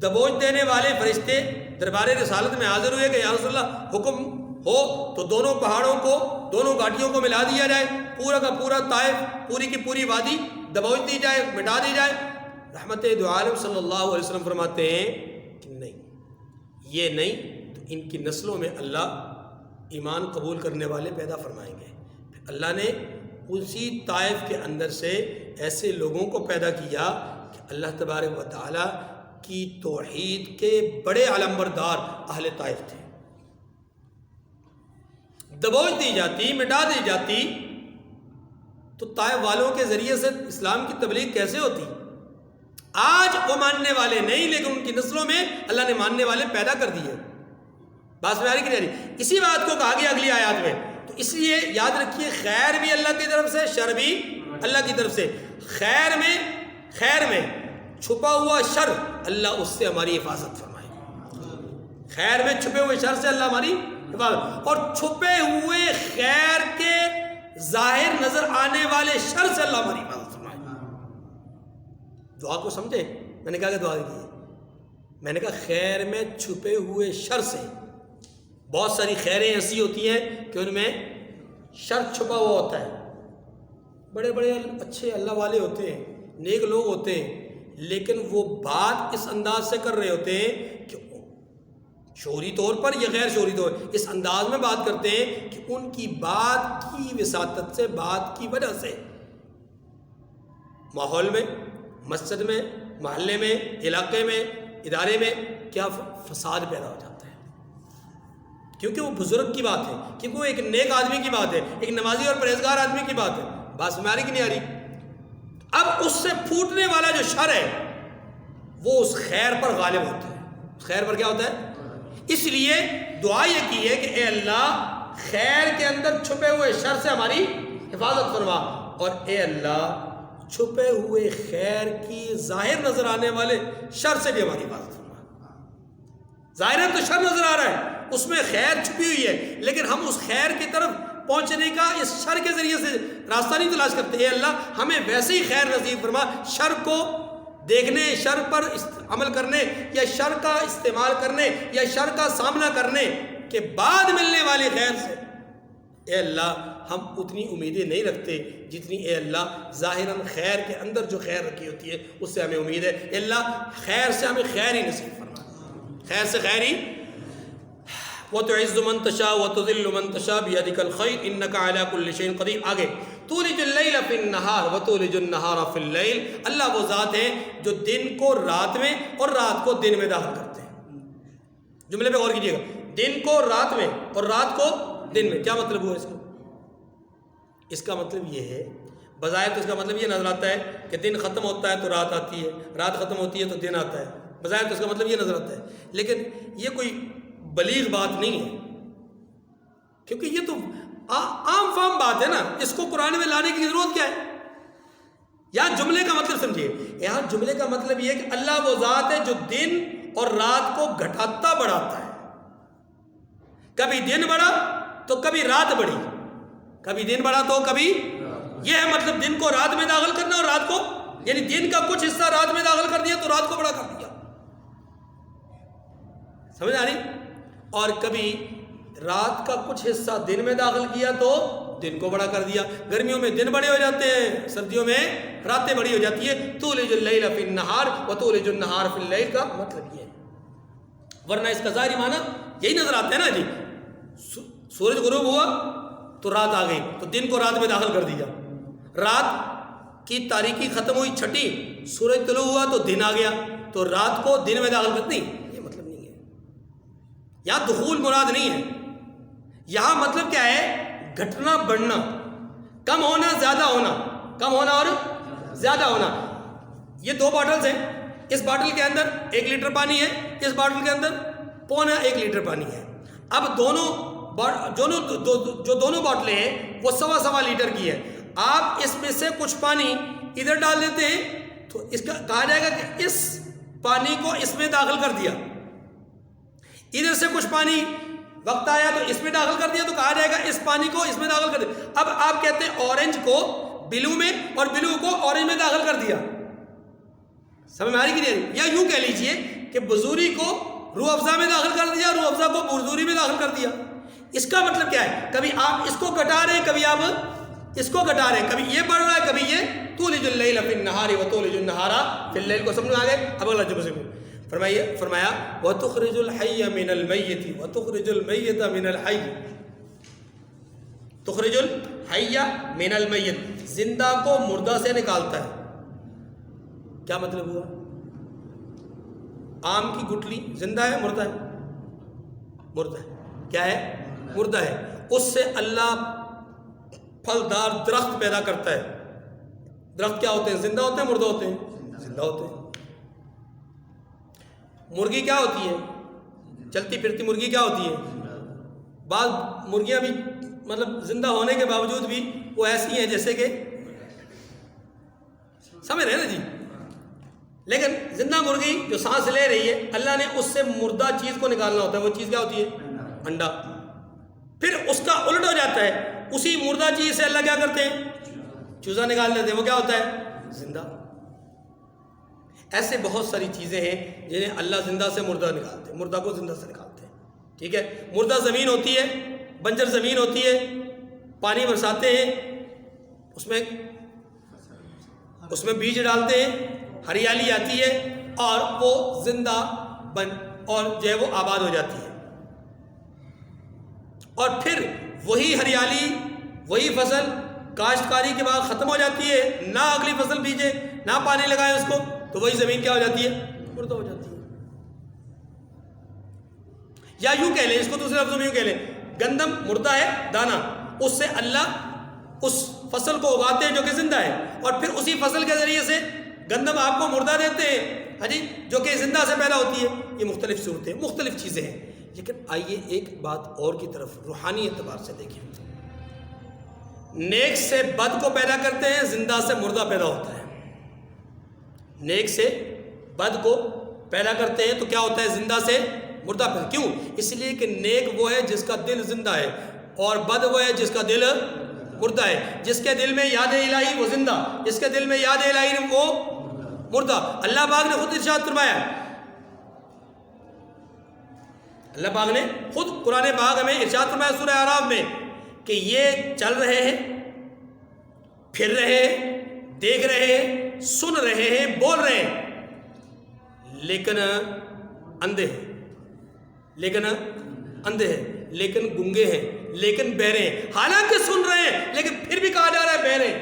دبوچ دینے والے فرشتے دربار رسالت میں حاضر ہوئے کہ یا رسول اللہ حکم ہو تو دونوں پہاڑوں کو، دونوں گھاٹیوں کو ملا دیا جائے، پورا کا پورا طائف، پوری کی پوری وادی دبوچ دی جائے، مٹا دی جائے۔ رحمت دو عالم صلی اللہ علیہ وسلم فرماتے ہیں کہ نہیں، یہ نہیں تو ان کی نسلوں میں اللہ ایمان قبول کرنے والے پیدا فرمائیں گے۔ اللہ نے اسی طائف کے اندر سے ایسے لوگوں کو پیدا کیا کہ اللہ تبارک و تعالیٰ کی توحید کے بڑے علمبردار اہل طائف تھے۔ دبوچ دی جاتی، مٹا دی جاتی تو طائف والوں کے ذریعے سے اسلام کی تبلیغ کیسے ہوتی؟ آج وہ ماننے والے نہیں، لیکن ان کی نسلوں میں اللہ نے ماننے والے پیدا کر دیے۔ بات میں آ رہی کہ نہیں آ رہی؟ اسی بات کو کہا گیا اگلی آیات میں۔ تو اس لیے یاد رکھیے، خیر بھی اللہ کی طرف سے، شر بھی اللہ کی طرف سے۔ خیر میں چھپا ہوا شر، اللہ اس سے ہماری حفاظت فرمائے۔ خیر میں چھپے ہوئے شر سے اللہ ہماری حفاظت، اور چھپے ہوئے خیر کے ظاہر نظر آنے والے شر سے اللہ ہماری حفاظت فرمائے۔ دعا کو سمجھے؟ میں نے کہا کہ دعا کی ہے، میں نے کہا خیر میں چھپے ہوئے شر سے۔ بہت ساری خیریں ایسی ہوتی ہیں کہ ان میں شر چھپا ہوا ہوتا ہے، بڑے بڑے اچھے اللہ والے ہوتے ہیں، نیک لوگ ہوتے ہیں، لیکن وہ بات اس انداز سے کر رہے ہوتے ہیں کہ شعوری طور پر یا غیر شعوری طور پر اس انداز میں بات کرتے ہیں کہ ان کی بات کی وساطت سے، بات کی وجہ سے ماحول میں، مسجد میں، محلے میں، علاقے میں، ادارے میں کیا فساد پیدا ہو جاتا ہے، کیونکہ وہ بزرگ کی بات ہے، کیونکہ وہ ایک نیک آدمی کی بات ہے، ایک نمازی اور پرہیزگار آدمی کی بات ہے۔ بات سمجھ آ رہی کہ نہیں آ رہی؟ اب اس سے پھوٹنے والا جو شر ہے وہ اس خیر پر غالب ہوتا ہے۔ اس خیر پر کیا ہوتا ہے؟ اس لیے دعا یہ کی ہے کہ اے اللہ خیر کے اندر چھپے ہوئے شر سے ہماری حفاظت فرما، اور اے اللہ چھپے ہوئے خیر کی ظاہر نظر آنے والے شر سے بھی ہماری حفاظت فرما۔ ظاہر تو شر نظر آ رہا ہے، اس میں خیر چھپی ہوئی ہے، لیکن ہم اس خیر کی طرف پہنچنے کا اس شر کے ذریعے سے راستہ نہیں تلاش کرتے۔ اے اللہ ہمیں ویسے ہی خیر نصیب فرما، شر کو دیکھنے، شر پر عمل کرنے، یا شر کا استعمال کرنے، یا شر کا سامنا کرنے کے بعد ملنے والی خیر سے اے اللہ ہم اتنی امیدیں نہیں رکھتے جتنی اے اللہ ظاہراً خیر کے اندر جو خیر رکھی ہوتی ہے اس سے ہمیں امید ہے۔ اے اللہ خیر سے ہمیں خیر ہی نصیب فرما، خیر سے خیر ہی۔ وَتُعِزُّ مَن تَشَاءُ وَتُذِلُّ مَن تَشَاءُ بِيَدِكَ الْخَيْرُ إِنَّكَ عَلَى كُلِّ شَيْءٍ قَدِيرٌ۔ آگے تولج اللیل فی النہار وتولج النہار فی اللیل، اللہ وہ ذات ہے جو دن کو رات میں اور رات کو دن میں داخل کرتے ہیں۔ جملے پہ غور کیجیے گا، دن کو رات میں اور رات کو دن میں، کیا مطلب ہوا اس کا؟ اس کا مطلب یہ ہے بظاہر تو اس کا مطلب یہ نظر آتا ہے کہ دن ختم ہوتا ہے تو رات آتی ہے، رات ختم ہوتی ہے تو دن آتا ہے، بظاہر تو اس کا مطلب یہ نظر آتا ہے، لیکن یہ کوئی بلیغ بات نہیں ہے، کیونکہ یہ تو عام فام بات ہے نا، اس کو قرآن میں لانے کی ضرورت کیا ہے؟ یہاں جملے کا مطلب سمجھیے، یہاں جملے کا مطلب یہ ہے کہ اللہ وہ ذات ہے جو دن اور رات کو گھٹاتا بڑھاتا ہے، کبھی دن بڑھا تو کبھی رات بڑھی، کبھی دن بڑھا تو کبھی، یہ ہے مطلب دن کو رات میں داخل کرنا اور رات کو، یعنی دن کا کچھ حصہ رات میں داخل کر دیا تو رات کو بڑا کر دیا، سمجھ آ رہی؟ اور کبھی رات کا کچھ حصہ دن میں داخل کیا تو دن کو بڑا کر دیا، گرمیوں میں دن بڑے ہو جاتے ہیں، سردیوں میں راتیں بڑی ہو جاتی ہے، تولج اللیل فی النہار وتولج النہار فی اللیل کا مطلب یہ ہے، ورنہ اس کا ظاہری معنی یہی نظر آتا ہے نا جی، سورج غروب ہوا تو رات آ گئی تو دن کو رات میں داخل کر دیا، رات کی تاریکی ختم ہوئی چھٹی، سورج طلوع ہوا تو دن آ گیا تو رات کو دن میں داخل کر، نہیں، یہ مطلب نہیں ہے، یہاں دخول مراد نہیں ہے، یہاں مطلب کیا ہے؟ گھٹنا بڑھنا، کم ہونا زیادہ ہونا، کم ہونا اور زیادہ ہونا۔ یہ دو باٹلز ہیں، اس باٹل کے اندر 1 لیٹر پانی ہے، اس باٹل کے اندر 1.25 لیٹر پانی ہے، اب جو دونوں باٹلیں ہیں وہ 1.25 لیٹر کی ہے، آپ اس میں سے کچھ پانی ادھر ڈال دیتے ہیں تو اس کا کہا جائے گا کہ اس پانی کو اس میں داخل کر دیا، ادھر سے کچھ پانی وقت آیا تو اس میں داخل کر دیا تو کہا جائے گا اس پانی کو اس میں داخل کر دیا۔ اب آپ کہتے ہیں اورنج کو بلو میں اور بلو کو اورنج میں داخل کر دیا، سمجھ میں آ رہی کہ نہیں؟ یا یوں کہہ لیجئے کہ بزوری کو روح افزا میں داخل کر دیا، روح افزا کو بزوری میں داخل کر دیا۔ اس کا مطلب کیا ہے؟ کبھی آپ اس کو گھٹا رہے ہیں، کبھی آپ اس کو گھٹا رہے ہیں، کبھی یہ بڑھ رہا ہے کبھی یہ، تولج اللیل فی النہار وتولج النہار فی اللیل کو سمجھ میں آ گئے؟ اب اگلا جملہ سے فرمایا وَتُخْرِجُ الْحَيَّ مِنَ الْمَيِّتِ وَتُخْرِجُ الْمَيِّتَ مِنَ الْحَيِّ، تخرج الحی من المیت، زندہ کو مردہ سے نکالتا ہے۔ کیا مطلب ہوا؟ آم کی گٹلی زندہ ہے مردہ ہے؟ مردہ ہے۔ کیا ہے؟ مردہ ہے۔ اس سے اللہ پھلدار درخت پیدا کرتا ہے۔ درخت کیا ہوتے ہیں؟ زندہ ہوتے ہیں مردہ ہوتے ہیں؟ زندہ ہوتے ہیں۔ مرغی کیا ہوتی ہے؟ چلتی پھرتی مرغی کیا ہوتی ہے؟ بعض مرغیاں بھی مطلب زندہ ہونے کے باوجود بھی وہ ایسی ہیں جیسے کہ، سمجھ رہے ہیں نا جی، لیکن زندہ مرغی جو سانس لے رہی ہے اللہ نے اس سے مردہ چیز کو نکالنا ہوتا ہے، وہ چیز کیا ہوتی ہے؟ انڈا۔ پھر اس کا الٹ ہو جاتا ہے، اسی مردہ چیز سے اللہ کیا کرتے ہیں؟ چوزا نکال دیتے ہیں، وہ کیا ہوتا ہے؟ زندہ۔ ایسے بہت ساری چیزیں ہیں جنہیں اللہ زندہ سے مردہ نکالتے ہیں، مردہ کو زندہ سے نکالتے ہیں، ٹھیک ہے؟ مردہ زمین ہوتی ہے، بنجر زمین ہوتی ہے، پانی برساتے ہیں، اس میں بیج ڈالتے ہیں، ہریالی آتی ہے اور وہ زندہ اور جو ہے وہ آباد ہو جاتی ہے، اور پھر وہی ہریالی وہی فصل کاشتکاری کے بعد ختم ہو جاتی ہے، نہ اگلی فصل بیجے نہ پانی لگائے اس کو، تو وہی زمین کیا ہو جاتی ہے؟ مردہ ہو جاتی ہے۔ یا یوں کہہ لیں، اس کو دوسرے لفظوں میں یوں کہہ لیں، گندم مردہ ہے دانا، اس سے اللہ اس فصل کو اگاتے ہیں جو کہ زندہ ہے، اور پھر اسی فصل کے ذریعے سے گندم آپ کو مردہ دیتے ہیں، ہاں جی، جو کہ زندہ سے پیدا ہوتی ہے۔ یہ مختلف صورتیں، مختلف چیزیں ہیں، لیکن آئیے ایک بات اور کی طرف روحانی اعتبار سے دیکھیں۔ نیک سے بد کو پیدا کرتے ہیں، زندہ سے مردہ پیدا ہوتا ہے۔ نیک سے بد کو پیدا کرتے ہیں تو کیا ہوتا ہے؟ زندہ سے مردہ پیدا۔ کیوں؟ اس لیے کہ نیک وہ ہے جس کا دل زندہ ہے، اور بد وہ ہے جس کا دل مردہ ہے۔ جس کے دل میں یاد الہی وہ زندہ، جس کے دل میں یاد الہی وہ مردہ۔ اللہ پاک نے خود ارشاد فرمایا، اللہ پاک نے خود قرآن پاک میں ارشاد فرمایا سورہ اعراف میں کہ یہ چل رہے ہیں، پھر رہے ہیں، دیکھ رہے ہیں، سن رہے ہیں، بول رہے ہیں، لیکن اندھے ہیں، لیکن گنگے ہیں، لیکن بہرے ہیں۔ حالانکہ سن رہے ہیں لیکن پھر بھی کہا جا رہا ہے بہرے ہیں،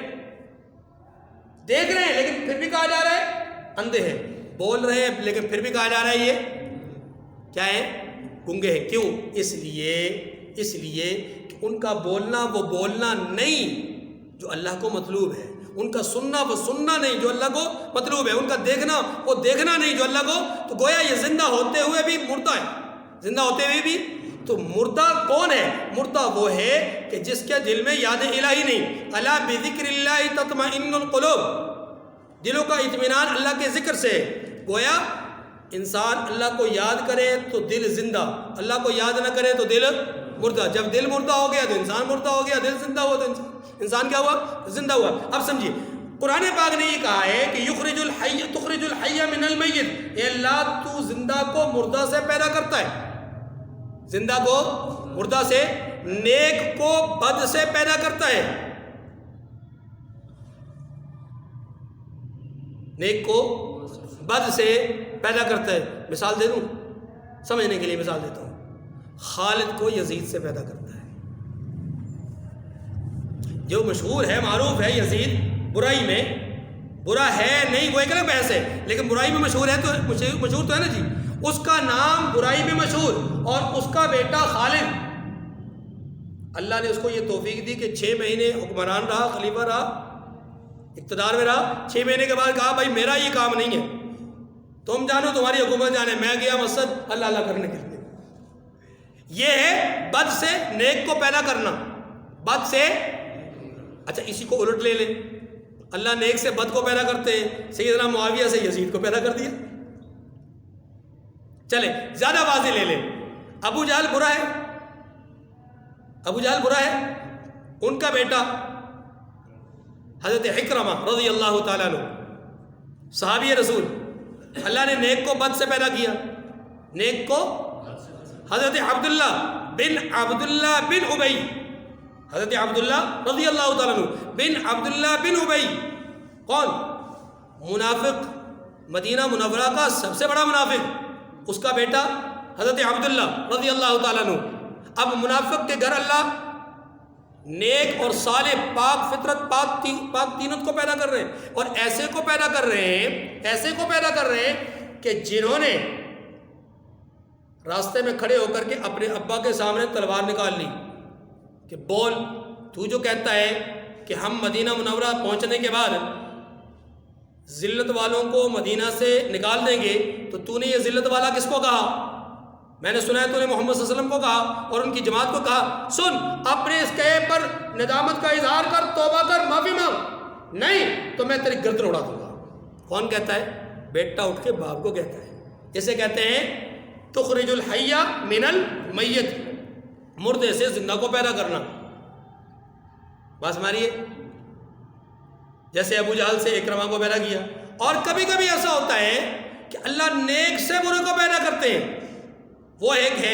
دیکھ رہے ہیں لیکن پھر بھی کہا جا رہا ہے اندھے ہیں، بول رہے ہیں لیکن پھر بھی کہا جا رہا ہے یہ کیا ہے؟ گنگے ہیں۔ کیوں؟ اس لیے کہ ان کا بولنا وہ بولنا نہیں جو اللہ کو مطلوب ہے، ان کا سننا وہ سننا نہیں جو اللہ کو مطلوب ہے، ان کا دیکھنا وہ دیکھنا نہیں جو اللہ کو، تو گویا یہ زندہ ہوتے ہوئے بھی مردہ ہے، زندہ ہوتے ہوئے بھی۔ تو مردہ کون ہے؟ مردہ وہ ہے کہ جس کے دل میں یاد الہی نہیں۔ الا بذکر اللہ تطمئن القلوب، دلوں کا اطمینان اللہ کے ذکر سے۔ گویا انسان اللہ کو یاد کرے تو دل زندہ، اللہ کو یاد نہ کرے تو دل مردہ۔ جب دل مردہ ہو گیا تو انسان مردہ ہو گیا، دل زندہ ہوا تو انسان کیا ہوا؟ زندہ ہوا۔ اب سمجھیے قرآن پاک نے یہ کہا ہے کہ تخرج الحی من المیت، اے اللہ تو زندہ کو مردہ سے پیدا کرتا ہے، زندہ کو مردہ سے، نیک کو بد سے پیدا کرتا ہے، نیک کو بد سے پیدا کرتا ہے۔ مثال دے دوں سمجھنے کے لیے، مثال دیتا ہوں، خالد کو یزید سے پیدا کرتا ہے۔ جو مشہور ہے معروف ہے یزید برائی میں، برا ہے نہیں وہ ایک الگ بحث ہے، لیکن برائی میں مشہور ہے تو مشہور تو ہے نا جی، اس کا نام برائی میں مشہور، اور اس کا بیٹا خالد، اللہ نے اس کو یہ توفیق دی کہ 6 مہینے حکمران رہا، خلیفہ رہا، اقتدار میں رہا۔ 6 مہینے کے بعد کہا بھائی میرا یہ کام نہیں ہے، تم جانو تمہاری حکومت جانے، میں گیا مسجد اللہ اللہ کرنے کے لیے۔ یہ ہے بد سے نیک کو پیدا کرنا، بد سے۔ اچھا اسی کو الٹ لے لیں، اللہ نیک سے بد کو پیدا کرتے ہیں، سیدنا معاویہ سے یزید کو پیدا کر دیا۔ چلے زیادہ واضح لے لیں، ابو جہل برا ہے، ابو جہل برا ہے، ان کا بیٹا حضرت اکرمہ رضی اللہ تعالیٰ عنہ صحابی رسول، اللہ نے نیک کو بد سے پیدا کیا، نیک کو۔ حضرت عبداللہ بن ابی، حضرت عبداللہ رضی اللہ تعالیٰ عنہ بن عبداللہ بن ابی، کون؟ منافق، مدینہ منورہ کا سب سے بڑا منافق، اس کا بیٹا حضرت عبداللہ رضی اللہ تعالیٰ عنہ۔ اب منافق کے گھر اللہ نیک اور صالح، پاک فطرت، پاک تینت کو پیدا کر رہے ہیں، اور ایسے کو پیدا کر رہے ہیں، ایسے کو پیدا کر رہے ہیں کہ جنہوں نے راستے میں کھڑے ہو کر کے اپنے ابا کے سامنے تلوار نکال لی کہ بول، تو جو کہتا ہے کہ ہم مدینہ منورہ پہنچنے کے بعد ذلت والوں کو مدینہ سے نکال دیں گے، تو نے یہ ذلت والا کس کو کہا؟ میں نے سنا ہے تو نے محمد صلی اللہ علیہ وسلم کو کہا اور ان کی جماعت کو کہا، سن اپنے اس کہے پر ندامت کا اظہار کر، توبہ کر، معافی مانگ، نہیں تو میں تیری گردن اڑا دوں گا۔ کون کہتا ہے؟ بیٹا اٹھ کے باپ کو کہتا ہے، جسے کہتے ہیں تخرج الحی من المیت، مردے سے زندہ کو پیدا کرنا۔ بس ماریے، جیسے ابو جہل سے اکرمہ کو پیدا کیا۔ اور کبھی کبھی ایسا ہوتا ہے کہ اللہ نیک سے برے کو پیدا کرتے ہیں۔ وہ ایک ہے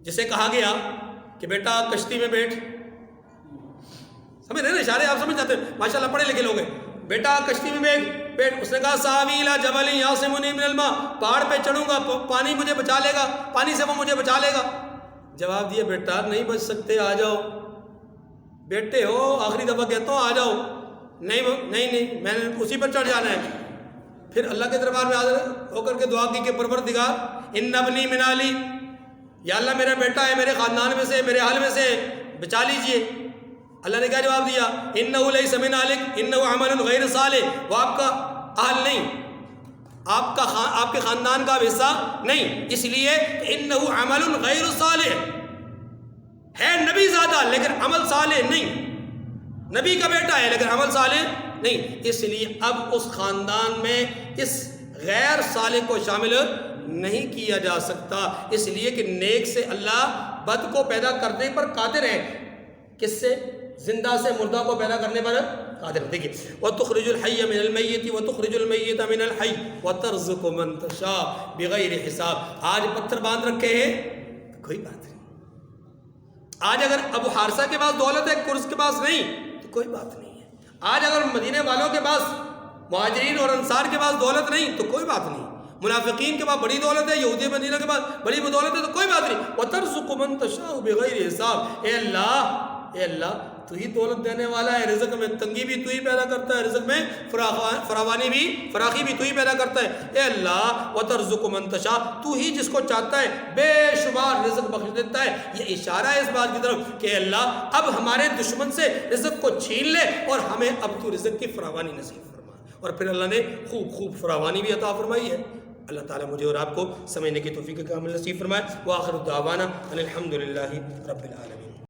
جسے کہا گیا کہ بیٹا کشتی میں بیٹھ، سمجھ رہے نا اشارے، آپ سمجھ جاتے ہیں ماشاءاللہ پڑھے لکھے لوگ ہیں، بیٹا کشتی میں بیٹھ۔ اس نے کہا ساوی الی جبل یعصمنی من الماء، پہاڑ پہ چڑھوں گا، پانی مجھے بچا لے گا، پانی سے وہ مجھے بچا لے گا۔ جواب دیا بیٹا نہیں بچ سکتے، آ جاؤ، بیٹے ہو آخری دفعہ کہتا ہوں آ جاؤ۔ نہیں میں نے اسی پر چڑھ جانا ہے۔ پھر اللہ کے دربار میں حاضر ہو کر کے دعا کی کہ پروردگار ان ابنی من اہلی، یا اللہ میرا بیٹا ہے، میرے خاندان میں سے، میرے اہل میں سے، بچا لیجئے۔ اللہ نے کیا جواب دیا؟ انہ لیس من اہلک انہ عمل غیر صالح، وہ آپ کا اہل نہیں، آپ کے خاندان کا حصہ نہیں، اس لیے انہ عمل غیر صالح، ہے نبی زادہ لیکن عمل صالح نہیں، نبی کا بیٹا ہے لیکن عمل صالح نہیں، اس لیے اب اس خاندان میں اس غیر صالح کو شامل نہیں کیا جا سکتا، اس لیے کہ نیک سے اللہ بد کو پیدا کرنے پر قادر ہے، کس سے؟ زندہ سے مردہ کو پیدا کرنے پر قادر ہے۔ دیکھیے وَتُخْرِجُ الْحَيَّ مِنَ الْمَيِّتِ وَتُخْرِجُ الْمَيِّتَ مِنَ الْحَيِّ وَتَرْزُقُ مَن تَشَاءُ بِغَيْرِ حِسَاب۔ آج پتھر باندھ رکھے ہیں، کوئی بات نہیں۔ آج اگر ابو حارثہ کے پاس دولت ہے، کرز کے پاس نہیں، تو کوئی بات نہیں ہے۔ آج اگر مدینے والوں کے پاس، مہاجرین اور انصار کے پاس دولت نہیں تو کوئی بات نہیں، منافقین کے پاس بڑی دولت ہے، یہودی مدینہ کے پاس بڑی دولت ہے تو کوئی بات نہیں۔ وَتَرْزُقُ مَن تَشَاءُ بِغَيْرِ حِسَاب۔ اے اللہ تو ہی دولت دینے والا ہے، رزق میں تنگی بھی تو ہی پیدا کرتا ہے، رزق میں فراخی بھی تو ہی پیدا کرتا ہے۔ اے اللہ وَتَرْزُقُ مَن تَشَاءُ، تو ہی جس کو چاہتا ہے بے شمار بار رزق بخش دیتا ہے. یہ اشارہ ہے اس بات کی طرف کہ اللہ اب ہمارے دشمن سے رزق کو چھین لے اور ہمیں اب تو رزق کی فراوانی نصیب فرما. اور پھر اللہ نے خوب فراوانی بھی عطا فرمائی ہے. اللہ تعالیٰ مجھے اور آپ کو سمجھنے کی توفیق کامل نصیب فرمائے. وآخر دعوانا ان الحمد للہ رب العالمین.